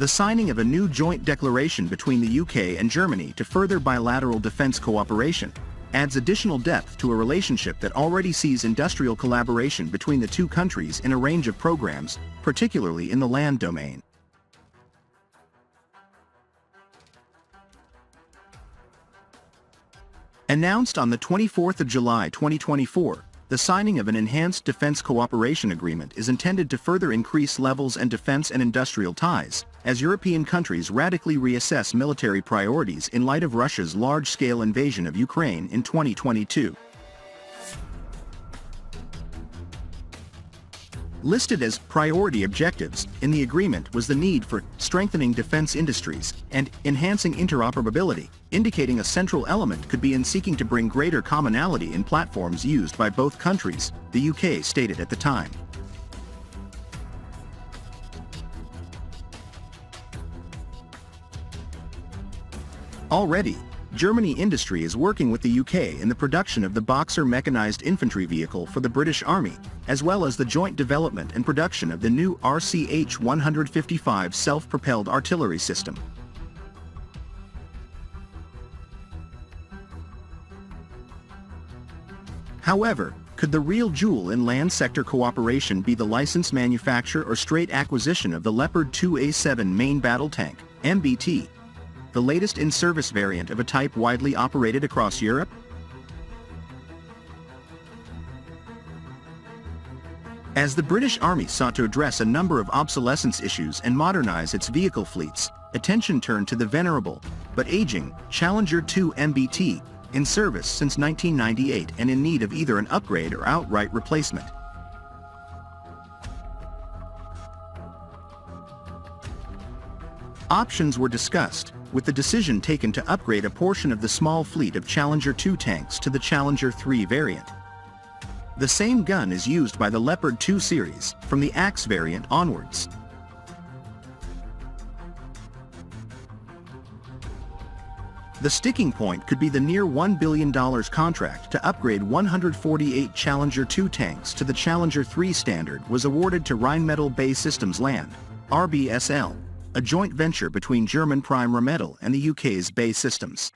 The signing of a new joint declaration between the UK and Germany to further bilateral defence cooperation adds additional depth to a relationship that already sees industrial collaboration between the two countries in a range of programs, particularly in the land domain. Announced on the 24th of July 2024, the signing of an enhanced defense cooperation agreement is intended to further increase levels and defense and industrial ties, as European countries radically reassess military priorities in light of Russia's large-scale invasion of Ukraine in 2022. Listed as priority objectives in the agreement was the need for strengthening defense industries and enhancing interoperability, indicating a central element could be in seeking to bring greater commonality in platforms used by both countries, the UK stated at the time. Already, Germany industry is working with the UK in the production of the Boxer mechanized infantry vehicle for the British Army, as well as the joint development and production of the new RCH-155 self-propelled artillery system. However, could the real jewel in land sector cooperation be the licensed manufacture or straight acquisition of the Leopard 2A7 main battle tank, MBT, the latest in-service variant of a type widely operated across Europe? As the British Army sought to address a number of obsolescence issues and modernize its vehicle fleets, attention turned to the venerable, but aging, Challenger 2 MBT, in service since 1998 and in need of either an upgrade or outright replacement. Options were discussed, with the decision taken to upgrade a portion of the small fleet of Challenger 2 tanks to the Challenger 3 variant. The same gun is used by the Leopard 2 series, from the Axe variant onwards. The sticking point could be the near $1 billion contract to upgrade 148 Challenger 2 tanks to the Challenger 3 standard was awarded to Rheinmetall Bay Systems Land, RBSL, a joint venture between German prime Rheinmetall and the UK's Bay Systems.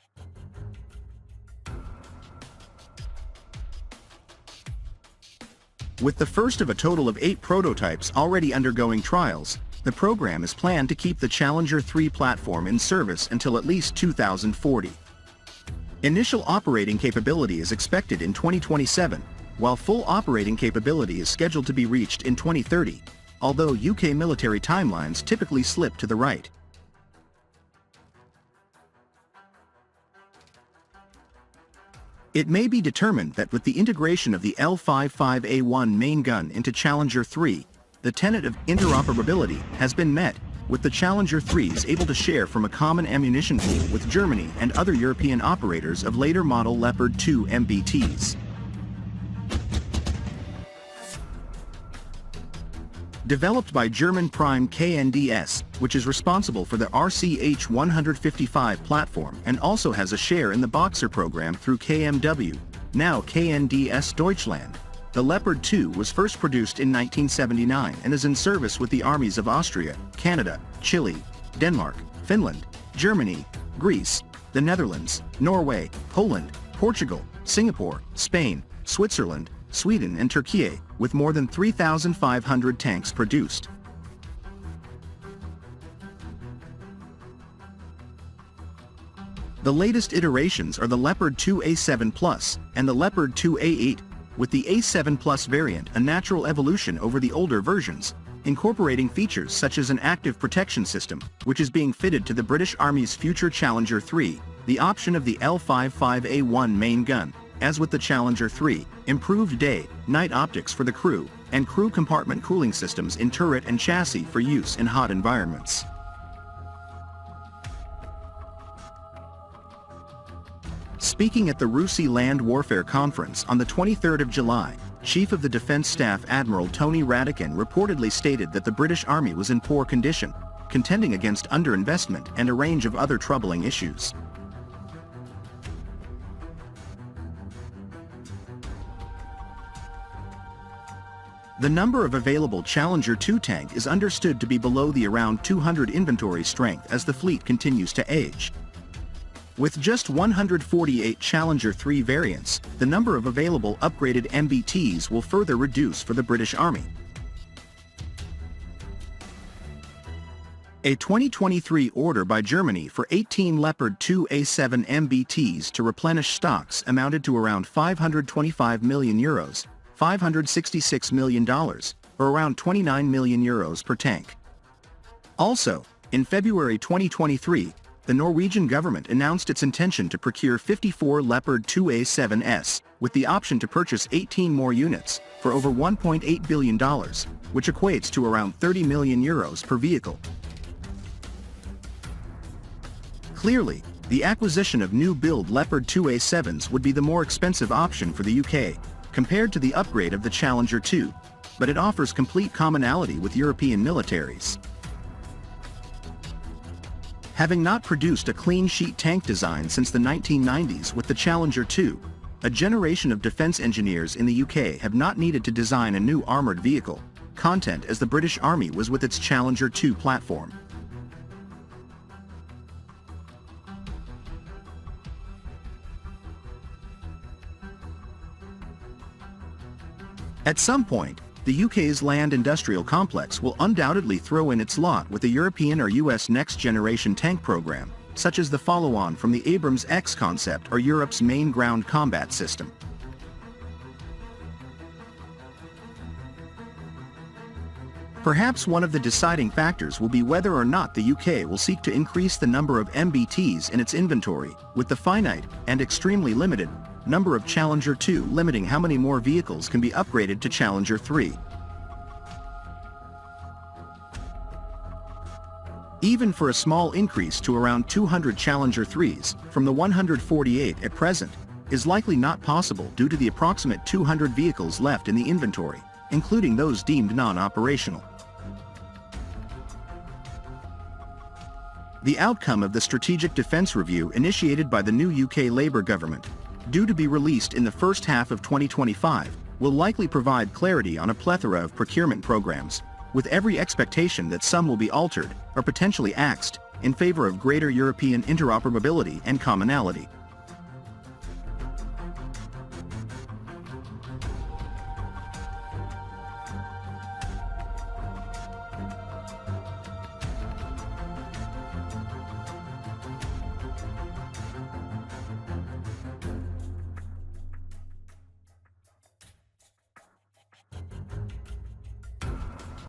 With the first of a total of 8 prototypes already undergoing trials, the program is planned to keep the Challenger 3 platform in service until at least 2040. Initial operating capability is expected in 2027, while full operating capability is scheduled to be reached in 2030, although UK military timelines typically slip to the right. It may be determined that with the integration of the L55A1 main gun into Challenger 3, the tenet of interoperability has been met, with the Challenger 3s able to share from a common ammunition pool with Germany and other European operators of later model Leopard 2 MBTs. Developed by German prime KNDS, which is responsible for the RCH-155 platform and also has a share in the Boxer program through KMW, now KNDS Deutschland. The Leopard 2 was first produced in 1979 and is in service with the armies of Austria, Canada, Chile, Denmark, Finland, Germany, Greece, the Netherlands, Norway, Poland, Portugal, Singapore, Spain, Switzerland, Sweden and Turkey, with more than 3,500 tanks produced. The latest iterations are the Leopard 2A7 Plus and the Leopard 2A8, with the A7 Plus variant a natural evolution over the older versions, incorporating features such as an active protection system, which is being fitted to the British Army's future Challenger 3, the option of the L55A1 main gun, as with the Challenger 3, improved day-night optics for the crew, and crew compartment cooling systems in turret and chassis for use in hot environments. Speaking at the RUSI Land Warfare Conference on the 23rd of July, Chief of the Defense Staff Admiral Tony Radakin reportedly stated that the British Army was in poor condition, contending against underinvestment and a range of other troubling issues. The number of available Challenger 2 tank is understood to be below the around 200 inventory strength as the fleet continues to age. With just 148 Challenger 3 variants, the number of available upgraded MBTs will further reduce for the British Army. A 2023 order by Germany for 18 Leopard 2A7 MBTs to replenish stocks amounted to around €525 million, $566 million, or around €29 million per tank. Also, in February 2023, the Norwegian government announced its intention to procure 54 Leopard 2A7s, with the option to purchase 18 more units, for over $1.8 billion, which equates to around €30 million per vehicle. Clearly, the acquisition of new-build Leopard 2A7s would be the more expensive option for the UK, compared to the upgrade of the Challenger 2, but it offers complete commonality with European militaries. Having not produced a clean sheet tank design since the 1990s with the Challenger 2, a generation of defence engineers in the UK have not needed to design a new armoured vehicle, content as the British Army was with its Challenger 2 platform. At some point, the UK's land industrial complex will undoubtedly throw in its lot with a European or US next-generation tank program, such as the follow-on from the Abrams X concept or Europe's main ground combat system. Perhaps one of the deciding factors will be whether or not the UK will seek to increase the number of MBTs in its inventory, with the finite, and extremely limited, number of Challenger 2 limiting how many more vehicles can be upgraded to Challenger 3. Even for a small increase to around 200 Challenger 3s, from the 148 at present, is likely not possible due to the approximate 200 vehicles left in the inventory, including those deemed non-operational. The outcome of the Strategic Defence Review initiated by the new UK Labour government, due to be released in the first half of 2025, will likely provide clarity on a plethora of procurement programs, with every expectation that some will be altered, or potentially axed, in favour of greater European interoperability and commonality.